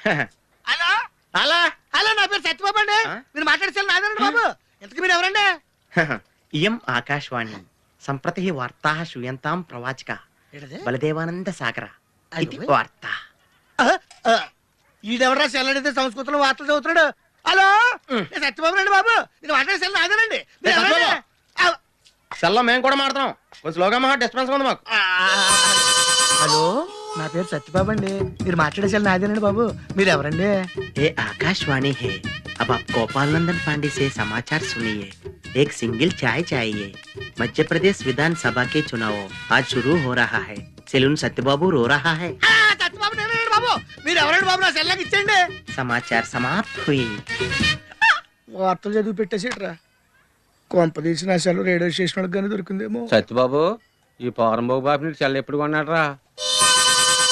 Hello అలా hello, నా పేరు సత్యబాబు అండి. మీరు మాట్లాడేసారు నాదేనండి బాబు. ఇంతకీ మీరు ఎవరండి? ఇయం ఆకాశవాణి సంప్రతి వార్తా శ్రూయంతాం ప్రవాచక ఏంటది? బలదేవానంద సాగర ఇది అయ్యో. వార్త. ఈడెవరా సెల్లడితే సంస్కృతంలో వార్తలు చదువుతున్నాడు. హలో, నేను సత్యబాబు అండి బాబు. మీరు మాట్లాడేసారు నాదేనండి. మీరు ఎవరండి? సెల్లో మేము కూడా మాడతాం. కొంచెం స్లోగా మా డిస్టర్బెన్స్ ఉంది మాకు. హలో, నా పేరు సత్యబాబు అండి. మీరు మాట్లాడేసారు నాదేనండి బాబు. మీరు ఎవరండి? ये आकाशवाणी है। अब आप गोपाल नंदन पांडे से समाचार सुनिए। एक सिंगल चाय चाहिए। मध्य प्रदेश विधानसभा के चुनाव आज शुरू हो रहा है। सेलून सत्यबाबू रो रहा है। సత్యబాబు నేనండి బాబు. మీరు ఎవరండి బాబు? నా సెల్లాకి ఇచ్చేయండి. समाचार समाप्त हुई। వార్తలు చదివి పెట్టేసేట్రా. కొంపదీసి నా సెల్ రేడియో స్టేషన్ వాళ్ళకి కానీ దొరికిందేమో. సత్యబాబు, ఈ పౌరంబాబు బాబు నీకు చెల్ల ఎప్పుడు కొన్నాడు రా?